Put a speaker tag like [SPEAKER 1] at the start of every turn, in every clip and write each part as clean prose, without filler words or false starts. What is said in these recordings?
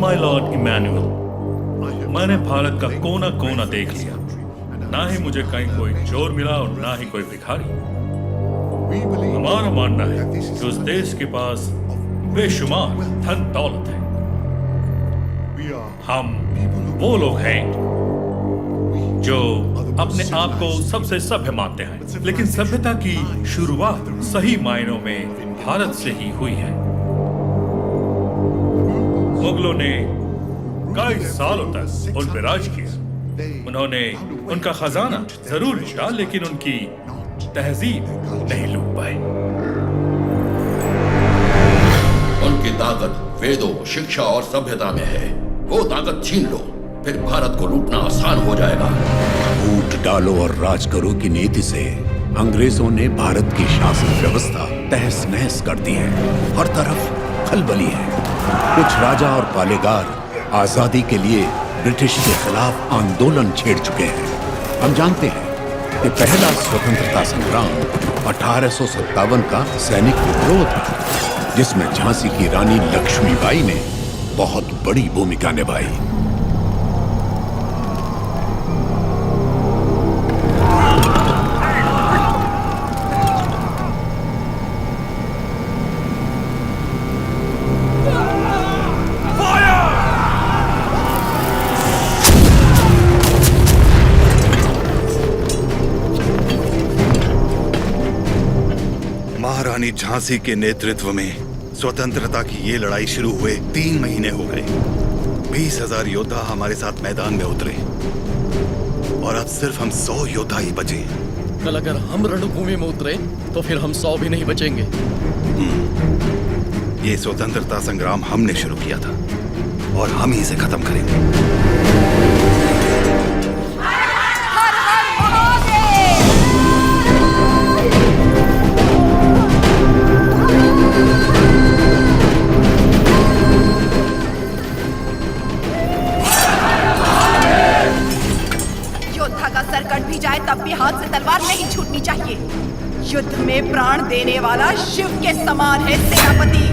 [SPEAKER 1] My Lord Emmanuel, मैंने भारत का कोना कोना देख लिया। ना ही मुझे कहीं कोई चोर मिला और ना ही कोई भिखारी। हमारा मानना है कि उस देश के पास बेशुमार धन दौलत है। हम वो लोग हैं जो अपने आप को सबसे सभ्य मानते हैं, लेकिन सभ्यता की शुरुआत सही मायनों में भारत से ही हुई है। मुगलों ने कई सालों तक उन पर राज किया। उन्होंने उनका खजाना जरूर लूटा, लेकिन उनकी तहजीब नहीं लूट पाए।
[SPEAKER 2] उनकी ताकत वेदों, शिक्षा और सभ्यता में है। वो ताकत छीन लो, फिर भारत को लूटना आसान हो जाएगा।
[SPEAKER 3] वोट डालो और राज करो की नीति से अंग्रेजों ने भारत की शासन व्यवस्था तहस नहस कर दी है। हर तरफ खलबली है। कुछ राजा और पालेगार आजादी के लिए ब्रिटिश के खिलाफ आंदोलन छेड़ चुके हैं। हम जानते हैं कि पहला स्वतंत्रता संग्राम 1857 का सैनिक विद्रोह था, जिसमें झांसी की रानी लक्ष्मीबाई ने बहुत बड़ी भूमिका निभाई।
[SPEAKER 4] महारानी झांसी के नेतृत्व में स्वतंत्रता की ये लड़ाई शुरू हुए 3 महीने हो गए। 20,000 योद्धा हमारे साथ मैदान में उतरे और अब सिर्फ हम 100 योद्धा ही बचे हैं।
[SPEAKER 5] कल अगर हम रणभूमि में उतरे तो फिर हम 100 भी नहीं बचेंगे।
[SPEAKER 4] ये स्वतंत्रता संग्राम हमने शुरू किया था और हम ही इसे खत्म करेंगे।
[SPEAKER 6] कट भी जाए तब भी हाथ से तलवार नहीं छूटनी चाहिए। युद्ध में प्राण देने वाला शिव के समान है सेनापति।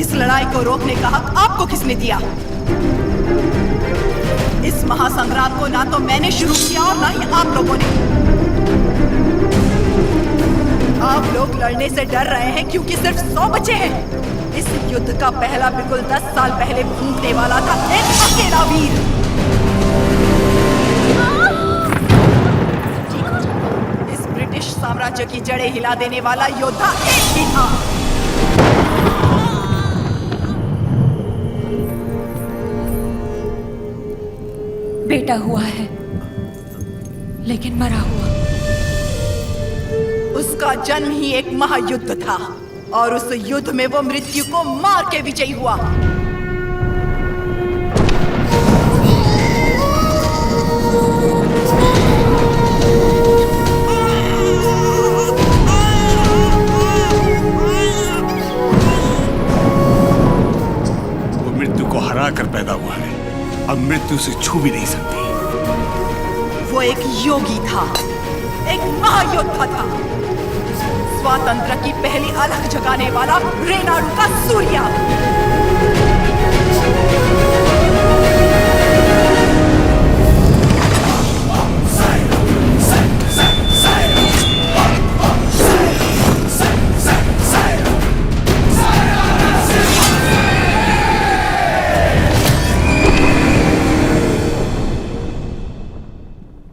[SPEAKER 6] इस लड़ाई को रोकने का हक आपको किसने दिया? इस महासंग्राम को ना तो मैंने शुरू किया और ना ही आप लोगों ने। आप लोग लड़ने से डर रहे हैं क्योंकि सिर्फ 100 बचे हैं। इस युद्ध का पहला बिगुल 10 साल पहले फूंकने वाला था एक अकेला वीर। ब्रिटिश साम्राज्य की जड़ें हिला देने वाला योद्धा एक ही था।
[SPEAKER 7] बेटा हुआ है, लेकिन मरा हुआ।
[SPEAKER 6] उसका जन्म ही एक महायुद्ध था और उस युद्ध में वो मृत्यु को मार के विजयी हुआ।
[SPEAKER 3] हरा कर पैदा हुआ है, अब मृत्यु से छू भी नहीं सकती।
[SPEAKER 6] वो एक योगी था, एक महायोद्धा था, स्वातंत्र की पहली अलख जगाने वाला रेनाडू का सूर्या।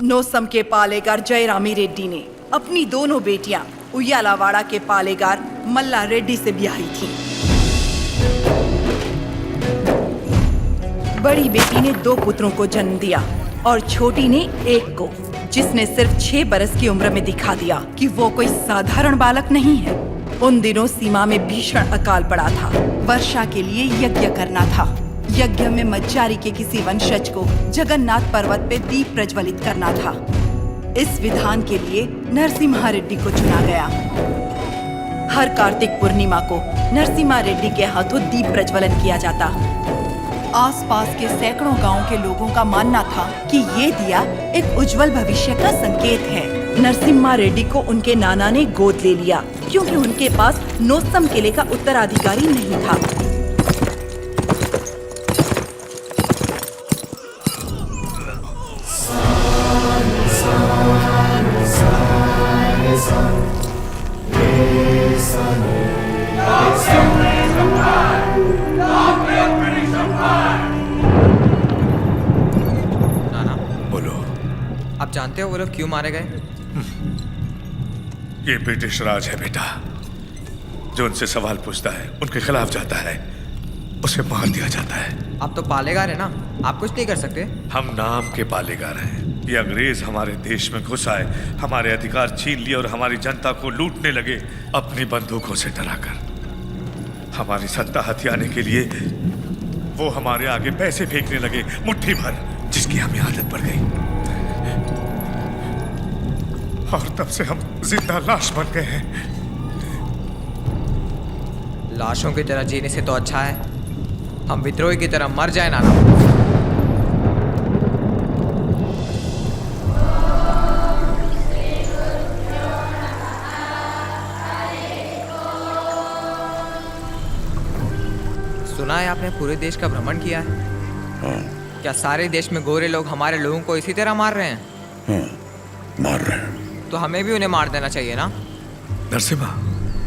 [SPEAKER 6] नोसम के पालेगार जयरामी रेड्डी ने अपनी दोनों बेटियां उयालावाड़ा के पालेगार मल्ला रेड्डी से ब्याही थी। बड़ी बेटी ने 2 पुत्रों को जन्म दिया और छोटी ने एक को, जिसने सिर्फ 6 बरस की उम्र में दिखा दिया कि वो कोई साधारण बालक नहीं है। उन दिनों सीमा में भीषण अकाल पड़ा था। वर्षा के लिए यज्ञ करना था। यज्ञ में मज्जारी के किसी वंशज को जगन्नाथ पर्वत पे दीप प्रज्वलित करना था। इस विधान के लिए नरसिम्हा रेड्डी को चुना गया। हर कार्तिक पूर्णिमा को नरसिम्हा रेड्डी के हाथों दीप प्रज्वलन किया जाता। आसपास के सैकड़ों गांवों के लोगों का मानना था कि ये दिया एक उज्जवल भविष्य का संकेत है। नरसिम्हा रेड्डी को उनके नाना ने गोद ले लिया क्योंकि उनके पास नोसम किले का उत्तराधिकारी नहीं था।
[SPEAKER 8] जानते हो वो लोग क्यों मारे गए?
[SPEAKER 9] ये ब्रिटिश राज है बेटा। जो उनसे सवाल पूछता है, उनके खिलाफ जाता है, उसे मार दिया जाता है।
[SPEAKER 8] आप तो पालेगार है ना, आप कुछ नहीं कर सकते?
[SPEAKER 9] हम नाम के पालेगार हैं। ये अंग्रेज हमारे देश में घुस आए, हमारे अधिकार छीन लिए और हमारी जनता को लूटने लगे अपनी बंदूकों से डराकर। हमारी सत्ता हथियाने के लिए वो हमारे आगे पैसे फेंकने लगे, मुट्ठी भर, जिसकी हमें आदत पड़ गई। और तब से हम जिंदा लाश बन गए हैं।
[SPEAKER 8] लाशों की तरह जीने से तो अच्छा है हम विद्रोही की तरह मर जाए ना। सुना है आपने पूरे देश का भ्रमण किया है?
[SPEAKER 3] हाँ।
[SPEAKER 8] क्या सारे देश में गोरे लोग हमारे लोगों को इसी तरह मार रहे हैं?
[SPEAKER 3] हाँ, मार रहे हैं।
[SPEAKER 8] तो हमें भी उन्हें मार देना चाहिए ना?
[SPEAKER 9] नरसिम्हा,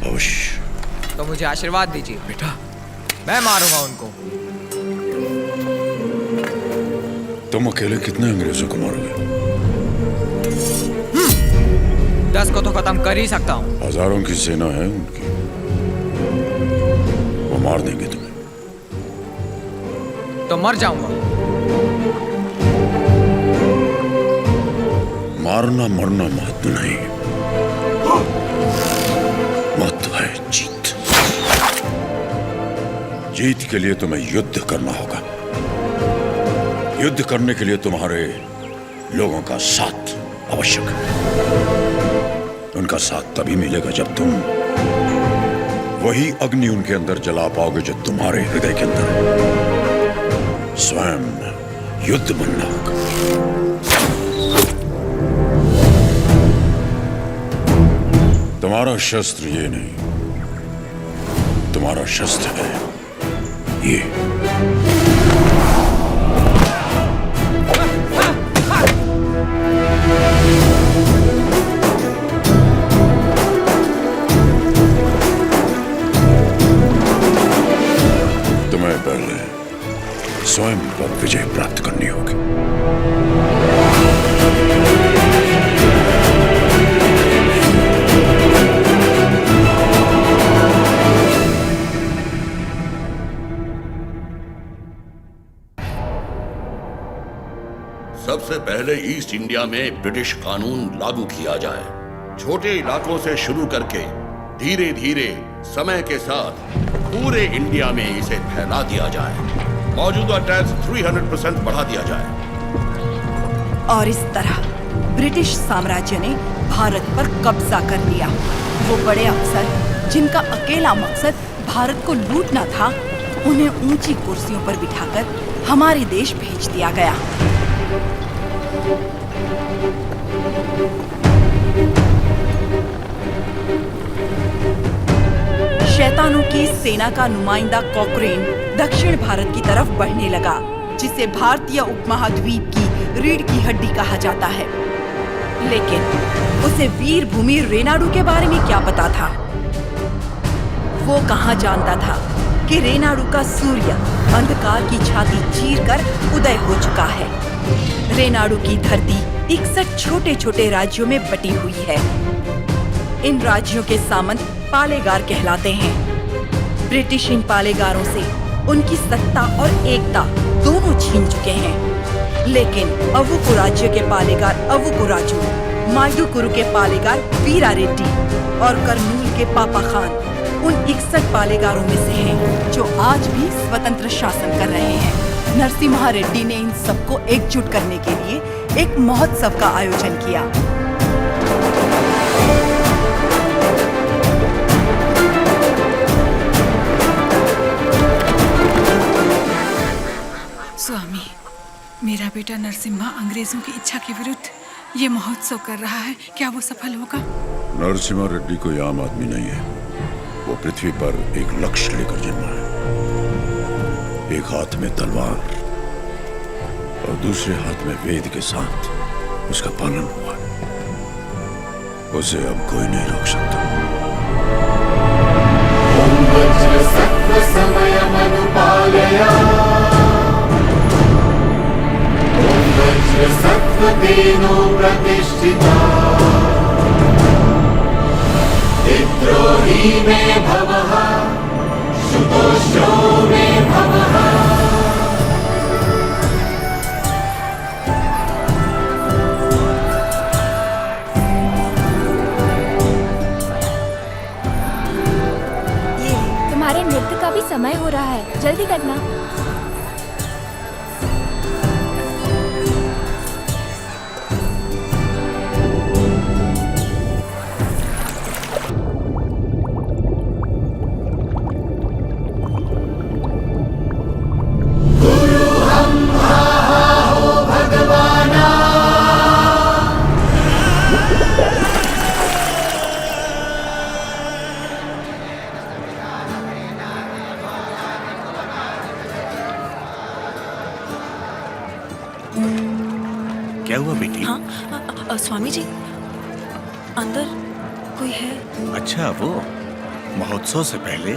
[SPEAKER 3] अवश्य।
[SPEAKER 8] तो मुझे आशीर्वाद दीजिए
[SPEAKER 9] बेटा।
[SPEAKER 8] मैं मारूंगा उनको।
[SPEAKER 3] तुम अकेले कितने अंग्रेजों को मारोगे?
[SPEAKER 8] 10 को तो खत्म कर ही सकता हूँ।
[SPEAKER 3] हजारों की सेना है उनकी, वो मार देंगे तुम्हें।
[SPEAKER 8] तो मर जाऊंगा।
[SPEAKER 3] मारना मरना महत्व नहीं, महत्व है जीत। जीत के लिए तुम्हें युद्ध करना होगा। युद्ध करने के लिए तुम्हारे लोगों का साथ आवश्यक है। उनका साथ तभी मिलेगा जब तुम वही अग्नि उनके अंदर जला पाओगे जो तुम्हारे हृदय के अंदर। स्वयं युद्ध बनना होगा। तुम्हारा शस्त्र ये नहीं, तुम्हारा शस्त्र है ये। तुम्हें पहले स्वयं पर विजय प्राप्त करनी होगी।
[SPEAKER 2] सबसे पहले ईस्ट इंडिया में ब्रिटिश कानून लागू किया जाए। छोटे इलाकों से शुरू करके धीरे धीरे समय के साथ पूरे इंडिया में इसे फैला दिया जाए। मौजूदा टैक्स 300% बढ़ा दिया जाए।
[SPEAKER 6] और इस तरह ब्रिटिश साम्राज्य ने भारत पर कब्जा कर लिया। वो बड़े अफसर जिनका अकेला मकसद भारत को लूटना था, उन्हें ऊंची कुर्सियों पर बिठाकर हमारे देश भेज दिया गया। शैतानों की सेना का नुमाइंदा कॉकरेन दक्षिण भारत की तरफ बढ़ने लगा, जिसे भारतीय उपमहाद्वीप की रीढ़ की हड्डी कहा जाता है। लेकिन उसे वीर भूमि रेनाडू के बारे में क्या पता था? वो कहाँ जानता था कि रेनाडू का सूर्य अंधकार की छाती चीरकर उदय हो चुका है। रेनाडू की धरती 61 छोटे छोटे राज्यों में बटी हुई है। इन राज्यों के सामंत पालेगार कहलाते हैं। ब्रिटिश इन पालेगारों से उनकी सत्ता और एकता दोनों छीन चुके हैं। लेकिन अवुकु राज्य के पालेगार अवुकु राजू, मायदुकुरु के पालेगार वीरा रेड्डी और कर्नूल के पापा खान उन 61 पालेगारों में से हैं जो आज भी स्वतंत्र शासन कर रहे हैं। नरसिम्हा रेड्डी ने इन सबको एकजुट करने के लिए एक महोत्सव का आयोजन किया।
[SPEAKER 10] स्वामी, मेरा बेटा नरसिम्हा अंग्रेजों की इच्छा के विरुद्ध ये महोत्सव कर रहा है, क्या वो सफल होगा?
[SPEAKER 3] नरसिम्हा रेड्डी कोई आम आदमी नहीं है। वो पृथ्वी पर एक लक्ष्य लेकर जन्मा है। एक हाथ में तलवार और दूसरे हाथ में वेद के साथ उसका पालन हुआ। उसे अब कोई नहीं रोक सकता।
[SPEAKER 11] सत्व तेनो सुप्रतिष्ठिता विद्रोही मे भवः शुतोष्णो मे भवः
[SPEAKER 7] तुम्हारे नृत्य का भी समय हो रहा है, जल्दी करना।
[SPEAKER 3] क्या हुआ बेटी?
[SPEAKER 12] हाँ, स्वामी जी, अंदर कोई है?
[SPEAKER 3] अच्छा, वो महोत्सव से पहले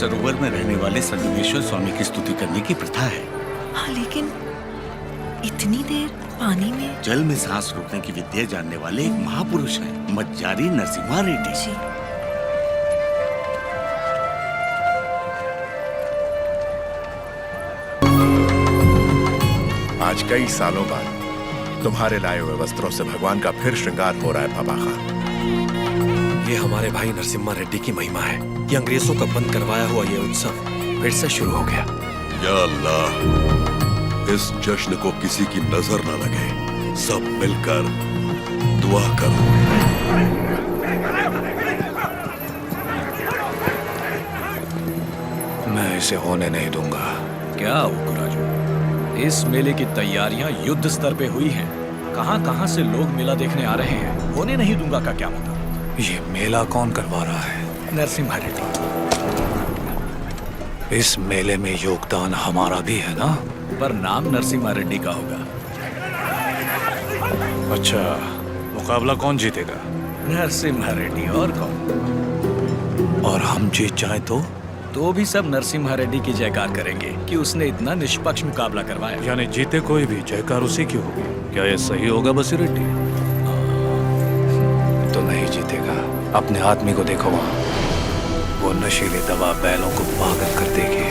[SPEAKER 3] सरोवर में रहने वाले संगमेश्वर स्वामी की स्तुति करने की प्रथा है।
[SPEAKER 12] हाँ, लेकिन इतनी देर पानी में?
[SPEAKER 3] जल में सांस रोकने की विद्या जानने वाले एक महापुरुष हैं, मज्जारी नरसिम्हा रेड्डी जी।
[SPEAKER 13] आज कई सालों बाद तुम्हारे लाए हुए वस्त्रों से भगवान का फिर श्रृंगार हो रहा है बाबा खान।
[SPEAKER 5] ये हमारे भाई नरसिम्हा रेड्डी की महिमा है कि अंग्रेजों का बंद करवाया हुआ ये उत्सव फिर से शुरू हो गया।
[SPEAKER 14] या अल्लाह, इस जश्न को किसी की नजर न लगे, सब मिलकर दुआ करो।
[SPEAKER 15] मैं इसे होने नहीं दूंगा।
[SPEAKER 5] क्या उकराजू, इस मेले की तैयारियां युद्ध स्तर पे हुई हैं। कहां-कहां से लोग मेला देखने आ रहे हैं। होने नहीं दूंगा का क्या मतलब?
[SPEAKER 15] ये मेला कौन करवा रहा है?
[SPEAKER 5] नरसिम्हा रेड्डी।
[SPEAKER 15] इस मेले में योगदान हमारा भी है ना?
[SPEAKER 5] पर नाम नरसिम्हा रेड्डी का होगा।
[SPEAKER 15] अच्छा, मुकाबला कौन जीतेगा?
[SPEAKER 5] नरसिम्हा रेड्डी, और कौन?
[SPEAKER 15] और हम जीत जाए तो
[SPEAKER 5] भी सब नरसिम्हा रेड्डी की जयकार करेंगे कि उसने इतना निष्पक्ष मुकाबला करवाया।
[SPEAKER 15] यानी जीते कोई भी, जयकार उसी की होगी। क्या ये सही होगा बसी रेड्डी? तो नहीं जीतेगा। अपने आदमी को देखो वहाँ, वो नशीली दवा बैलों को पागल कर देगी।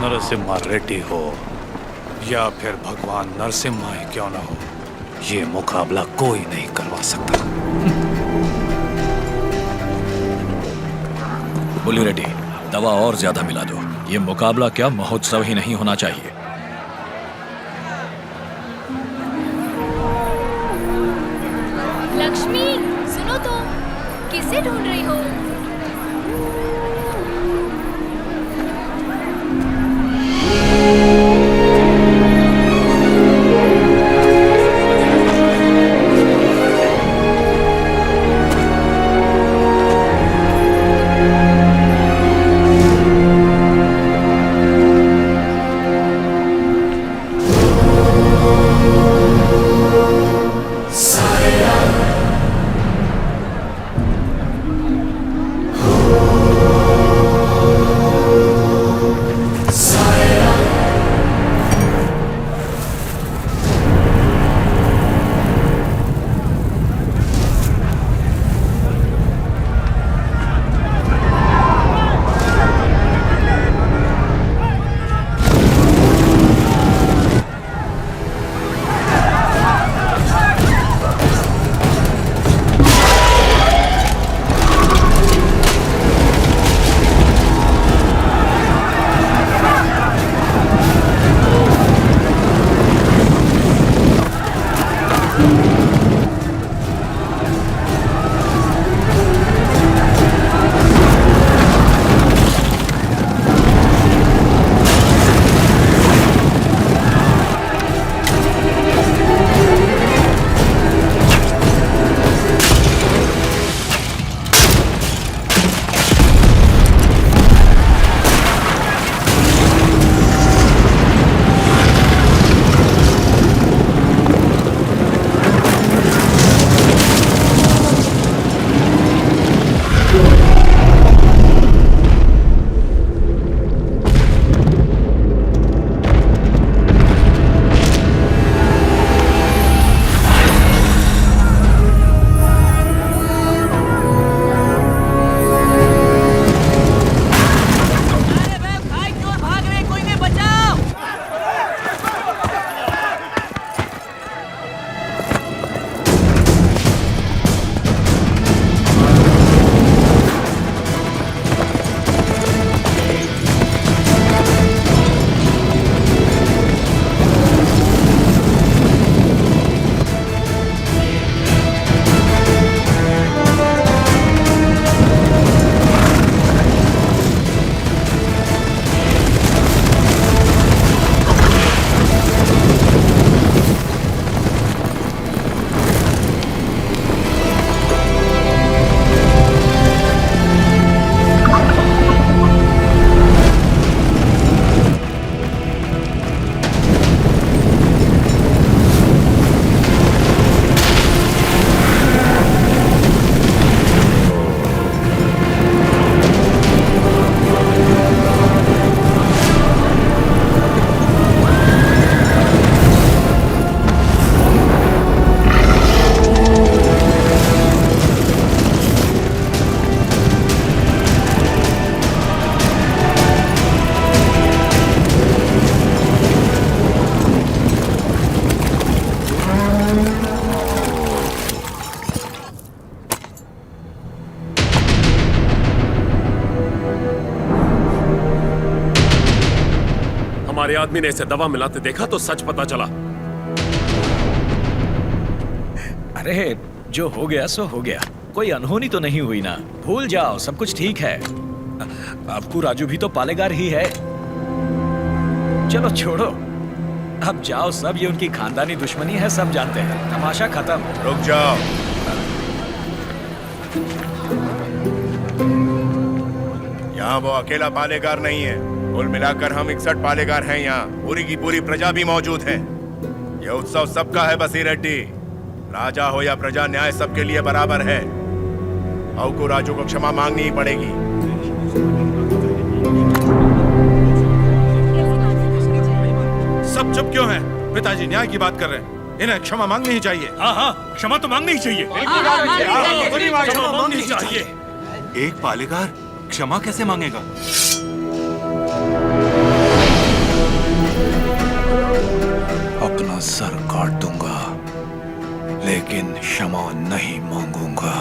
[SPEAKER 15] नरसिम्हा रेड्डी हो या फिर भगवान नरसिम्हा ही क्यों न हो, ये मुकाबला कोई नहीं करवा सकता।
[SPEAKER 5] बुली रेड्डी, दवा और ज्यादा मिला दो। ये मुकाबला क्या महोत्सव ही नहीं होना चाहिए।
[SPEAKER 7] लक्ष्मी, सुनो तो, किसे ढूंढ रही हो?
[SPEAKER 16] आदमी ने इसे दवा मिलाते देखा तो सच पता चला।
[SPEAKER 5] अरे जो हो गया सो हो गया, कोई अनहोनी तो नहीं हुई ना। भूल जाओ, सब कुछ ठीक है। आपको राजू भी तो पालेगार ही है। चलो छोड़ो, अब जाओ सब, ये उनकी खानदानी दुश्मनी है, सब जानते हैं। तमाशा खत्म।
[SPEAKER 13] रुक जाओ। यहाँ वो अकेला पालेगार नहीं है, कुल मिलाकर हम 61 पालेगार हैं। यहाँ पूरी की पूरी प्रजा भी मौजूद है। यह उत्सव सबका है बसीर रेड्डी। राजा हो या प्रजा, न्याय सबके लिए बराबर है। को राजू को क्षमा मांगनी ही पड़ेगी।
[SPEAKER 4] सब चुप क्यों हैं? पिताजी न्याय की बात कर रहे हैं, इन्हें क्षमा मांगनी ही चाहिए।
[SPEAKER 1] हाँ, क्षमा तो मांगनी ही चाहिए।
[SPEAKER 4] क्षमा
[SPEAKER 1] मांगनी ही चाहिए।
[SPEAKER 4] एक पालेगार क्षमा कैसे मांगेगा?
[SPEAKER 15] अपना सर काट दूंगा, लेकिन क्षमा नहीं मांगूंगा।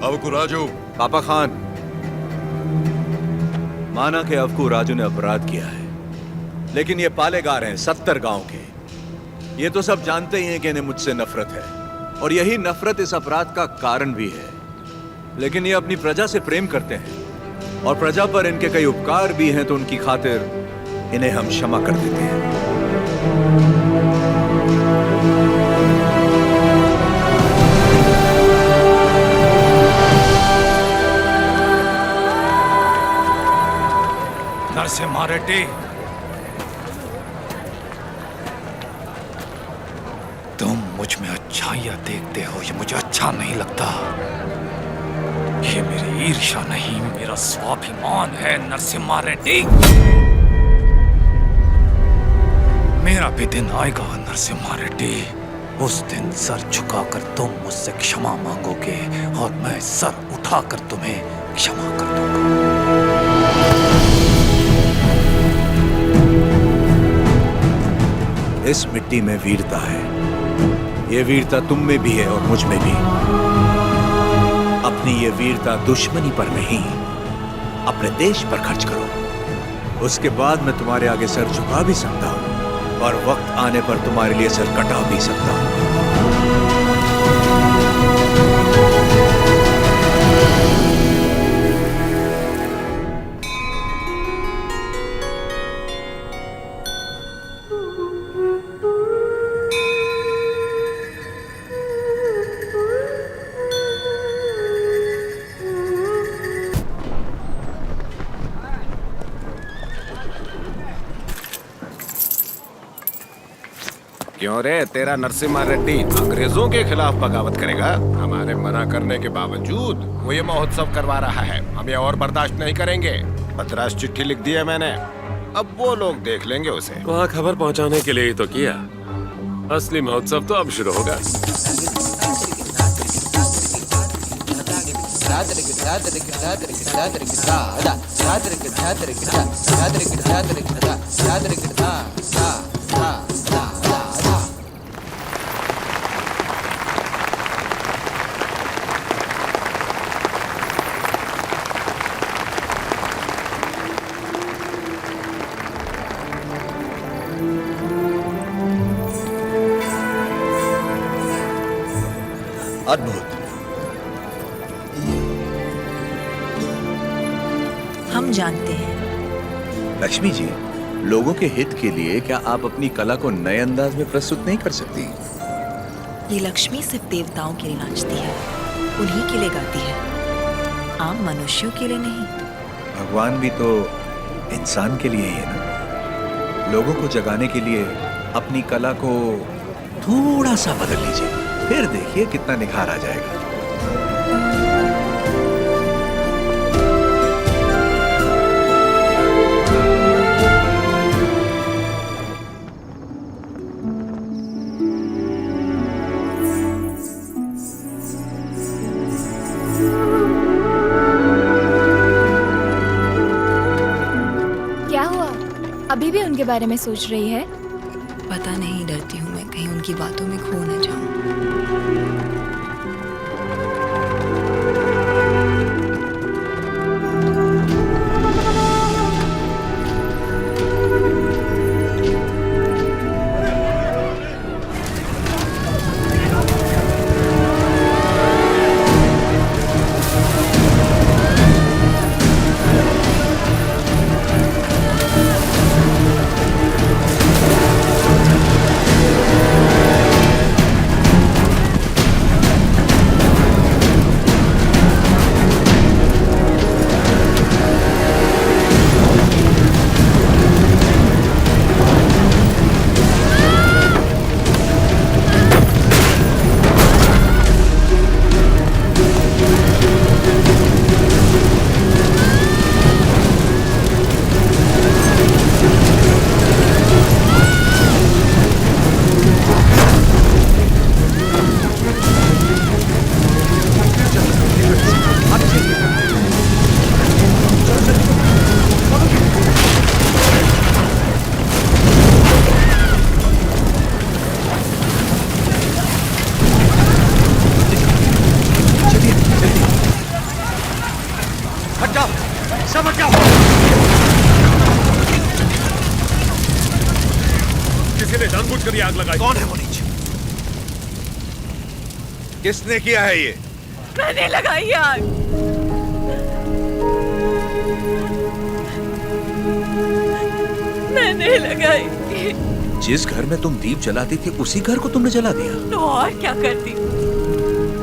[SPEAKER 14] अवकू राजू।
[SPEAKER 17] पापा खान, माना कि अवकू राजू ने अपराध किया है, लेकिन ये पालेगार हैं 70 गांव के। ये तो सब जानते ही हैं कि इन्हें मुझसे नफरत है, और यही नफरत इस अपराध का कारण भी है। लेकिन ये अपनी प्रजा से प्रेम करते हैं, और प्रजा पर इनके कई उपकार भी हैं, तो उनकी खातिर इन्हें हम क्षमा कर देते हैं।
[SPEAKER 15] नरसिम्हा रेड्डी, तुम मुझ में अच्छाइयां देखते हो, ये मुझे अच्छा नहीं लगता। ये मेरी ईर्ष्या नहीं, मेरा स्वाभिमान है नरसिम्हा रेड्डी। मेरा भी दिन आएगा नरसिम्हा रेड्डी। उस दिन सर झुकाकर तुम मुझसे क्षमा मांगोगे, और मैं सर उठाकर तुम्हें क्षमा कर दूंगा।
[SPEAKER 17] इस मिट्टी में वीरता है। ये वीरता तुम में भी है और मुझ में भी। अपनी ये वीरता दुश्मनी पर नहीं, अपने देश पर खर्च करो। उसके बाद मैं तुम्हारे आगे सर झुका भी सकता हूं, और वक्त आने पर तुम्हारे लिए सर कटा भी सकता हूं।
[SPEAKER 13] क्यों रे, तेरा नरसिम्हा रेड्डी अंग्रेजों के खिलाफ बगावत करेगा? हमारे मना करने के बावजूद वो ये महोत्सव करवा रहा है। हम ये और बर्दाश्त नहीं करेंगे। पत्रास चिट्ठी लिख दी है मैंने, अब वो लोग देख लेंगे उसे।
[SPEAKER 16] वहाँ खबर पहुँचाने के लिए ही तो किया। असली महोत्सव तो अब शुरू होगा।
[SPEAKER 17] अद्भुत।
[SPEAKER 12] हम जानते हैं।
[SPEAKER 17] लक्ष्मी जी, लोगों के हित के लिए क्या आप अपनी कला को नए अंदाज में प्रस्तुत नहीं कर सकती?
[SPEAKER 12] ये लक्ष्मी सिर्फ देवताओं के लिए नाचती है, उन्हीं के लिए गाती है, आम मनुष्यों के लिए नहीं।
[SPEAKER 17] भगवान भी तो इंसान के लिए ही है ना। लोगों को जगाने के लिए अपनी कला को थोड़ा सा बदल लीजिए, फिर देखिए कितना निखार आ जाएगा।
[SPEAKER 7] क्या हुआ? अभी भी उनके बारे में सोच रही है?
[SPEAKER 12] पता नहीं, डरती हूँ मैं कहीं उनकी बातों में खो न जाऊं।
[SPEAKER 9] समझ जाओ। किसी ने जानबूझकर ये आग लगाई।
[SPEAKER 17] कौन है वो नीच? किसने किया है ये?
[SPEAKER 6] मैंने लगाई आग। मैंने लगाई।
[SPEAKER 17] जिस घर में तुम दीप जलाती थी उसी घर को तुमने जला दिया?
[SPEAKER 6] तो और क्या करती?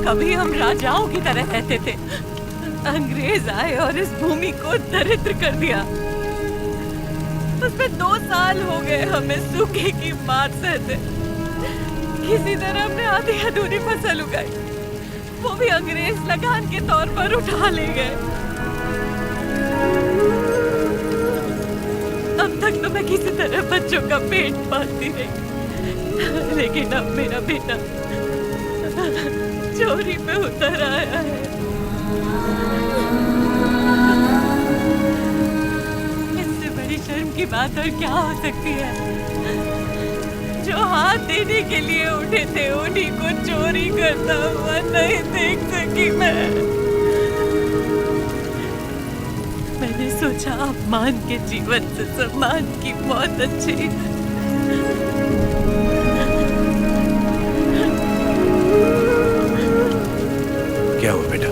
[SPEAKER 6] कभी हम राजाओं की तरह रहते थे, अंग्रेज आए और इस भूमि को दरिद्र कर दिया। उसमें 2 साल हो गए हमें सूखे की मार सहते। किसी तरह हमने आधी अधूरी फसल उगाई, वो भी अंग्रेज लगान के तौर पर उठा ले गए। अब तक तो मैं किसी तरह बच्चों का पेट पालती रही, लेकिन अब मेरा बेटा चोरी में उतर आया है। इससे बड़ी शर्म की बात और क्या हो सकती है? जो हाथ देने के लिए उठे थे उन्हीं को चोरी करता हुआ नहीं देख सकी मैंने सोचा अपमान के जीवन से सम्मान की मौत अच्छी।
[SPEAKER 17] क्या हुआ बेटा?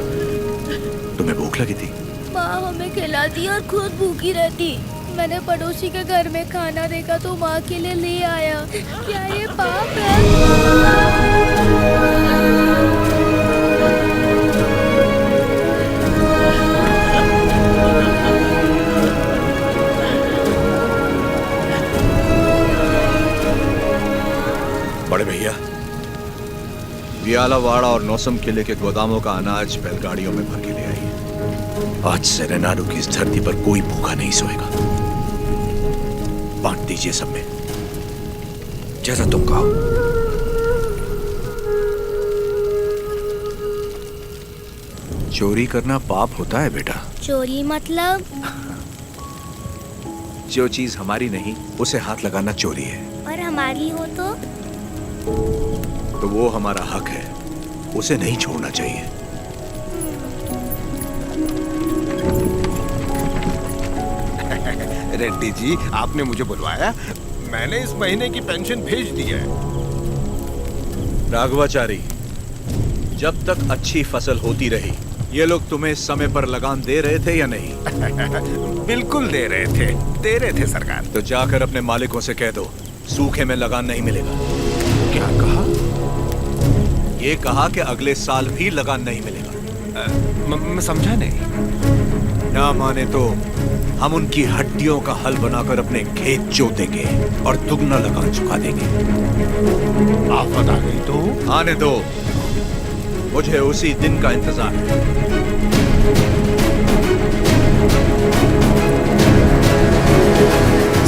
[SPEAKER 17] तुम्हें भूख लगी थी?
[SPEAKER 7] माँ हमें खिलाती और खुद भूखी रहती। मैंने पड़ोसी के घर में खाना देखा तो माँ के लिए ले आया। क्या ये पाप है?
[SPEAKER 17] बड़े भैया, वियालावाड़ा और नौसम किले के गोदामों का अनाज बैलगाड़ियों में भर के ले आई। आज से रेनाडू की इस धरती पर कोई भूखा नहीं सोएगा। बांट दीजिए सब में, जैसा तुम कहो। चोरी करना पाप होता है बेटा।
[SPEAKER 7] चोरी मतलब?
[SPEAKER 17] जो चीज हमारी नहीं उसे हाथ लगाना चोरी है।
[SPEAKER 7] और हमारी हो
[SPEAKER 17] तो वो हमारा हक है, उसे नहीं छोड़ना चाहिए।
[SPEAKER 13] रेड्डी जी, आपने मुझे बुलवाया? मैंने इस महीने की पेंशन भेज दी है।
[SPEAKER 17] राघवाचारी, जब तक अच्छी फसल होती रही, ये लोग तुम्हें समय पर लगान दे रहे थे या नहीं?
[SPEAKER 13] बिल्कुल दे रहे थे सरकार।
[SPEAKER 17] तो जाकर अपने मालिकों से कह दो, सूखे में लगान नहीं मिलेगा।
[SPEAKER 13] क्या कहा?
[SPEAKER 17] ये कहा कि अगले साल भी लगान नहीं मिलेगा।
[SPEAKER 13] मैं समझा नहीं।
[SPEAKER 17] ना माने तो हम उनकी हड्डियों का हल बनाकर अपने खेत जोतेंगे और दुगना लगान चुका देंगे।
[SPEAKER 13] आफत आ गई तो?
[SPEAKER 17] आने दो, मुझे उसी दिन का इंतजार है।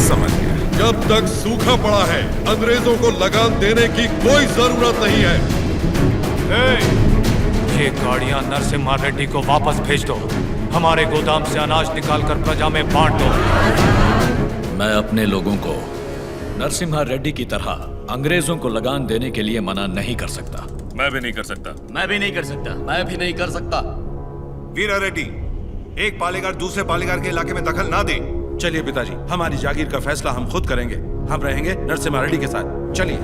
[SPEAKER 13] समझ गया।
[SPEAKER 14] जब तक सूखा पड़ा है, अंग्रेजों को लगान देने की कोई जरूरत नहीं है।
[SPEAKER 15] ये गाड़ियां नरसिम्हा रेड्डी को वापस भेज दो। हमारे गोदाम से अनाज निकालकर प्रजा में बांट दो।
[SPEAKER 5] मैं अपने लोगों को नरसिम्हा रेड्डी की तरह अंग्रेजों को लगान देने के लिए मना नहीं कर सकता।
[SPEAKER 1] मैं भी नहीं कर सकता।
[SPEAKER 18] मैं भी नहीं कर सकता। मैं भी नहीं कर सकता।
[SPEAKER 13] वीरा रेड्डी, एक पालेगार दूसरे पालेगार के इलाके में दखल ना दे।
[SPEAKER 19] चलिए पिताजी, हमारी जागीर का फैसला हम खुद करेंगे। हम रहेंगे नरसिम्हा रेड्डी के साथ। चलिए।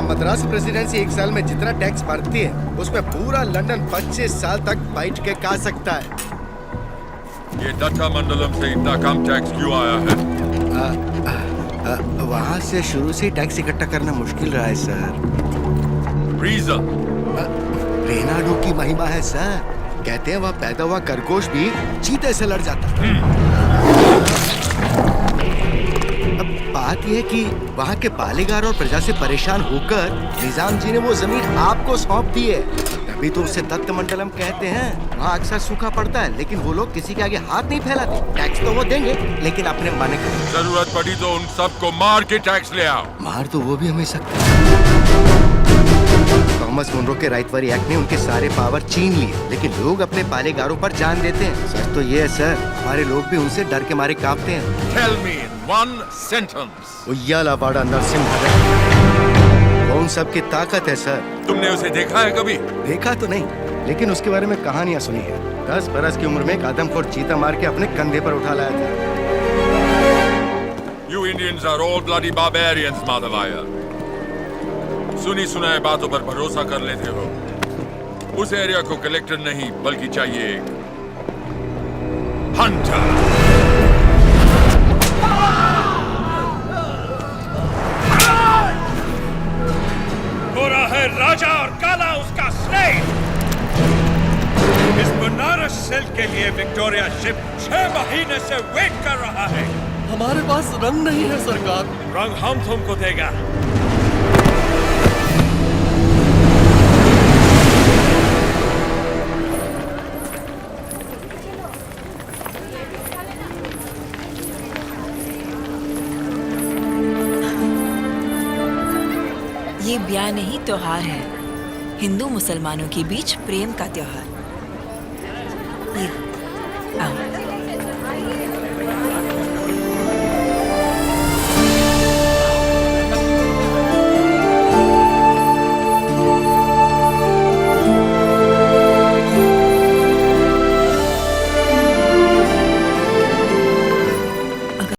[SPEAKER 20] मद्रास प्रेसिडेंसी एक साल में जितना टैक्स भरती है उसमें पूरा लंदन 25 साल तक बैठ के खा सकता है।
[SPEAKER 14] ये दत्ता मंडलम से इतना कम टैक्स क्यों आया है?
[SPEAKER 20] वहाँ से शुरू से टैक्स इकट्ठा करना मुश्किल रहा है सर।
[SPEAKER 14] रीजन?
[SPEAKER 20] रेनाडू की महिमा है सर। कहते हैं वहाँ पैदा हुआ खरगोश भी चीते से लड़ जाता। बात यह है कि वहाँ के पालेगार और प्रजा से परेशान होकर निजाम जी ने वो जमीन आपको सौंप दी है। तभी तो उसे दत्त मंडलम कहते हैं। वहाँ अक्सर सूखा पड़ता है, लेकिन वो लोग किसी के आगे हाथ नहीं फैलाते। टैक्स तो वो देंगे, लेकिन अपने मन का।
[SPEAKER 14] जरूरत पड़ी तो उन सबको मार के टैक्स ले आओ।
[SPEAKER 20] मार तो वो भी हमें सकते हैं। थॉमस मुनरो के राइटवरी एक्ट ने उनके सारे पावर छीन लिए, लेकिन लोग अपने पालेगारों पर जान देते हैं। सच तो ये है सर, हमारे लोग भी उनसे डर के मारे कांपते हैं।
[SPEAKER 13] Tell me in one sentence.
[SPEAKER 20] उయ్యాలవాడ Narasimha, वो उन सब की ताकत है सर।
[SPEAKER 13] तुमने उसे देखा है कभी?
[SPEAKER 20] देखा तो नहीं, लेकिन उसके बारे में कहानियां सुनी है। 10 बरस की उम्र में एक आदमखोर चीता मार के अपने कंधे पर उठा लाया था।
[SPEAKER 13] You Indians are all bloody barbarians, Madhavaya. सुनी सुनाए बातों पर भरोसा कर लेते हो। उस एरिया को कलेक्टर नहीं बल्कि चाहिए एक हंटर।
[SPEAKER 9] गोरा है राजा और काला उसका स्लेव। इस बनारस सेल के लिए विक्टोरिया शिप 6 महीने से वेट कर रहा है।
[SPEAKER 18] हमारे पास रंग नहीं है सरकार।
[SPEAKER 9] रंग हम तुमको देगा।
[SPEAKER 12] ये ब्याह नहीं त्योहार है, हिंदू मुसलमानों के बीच प्रेम का त्योहार। ये आओ।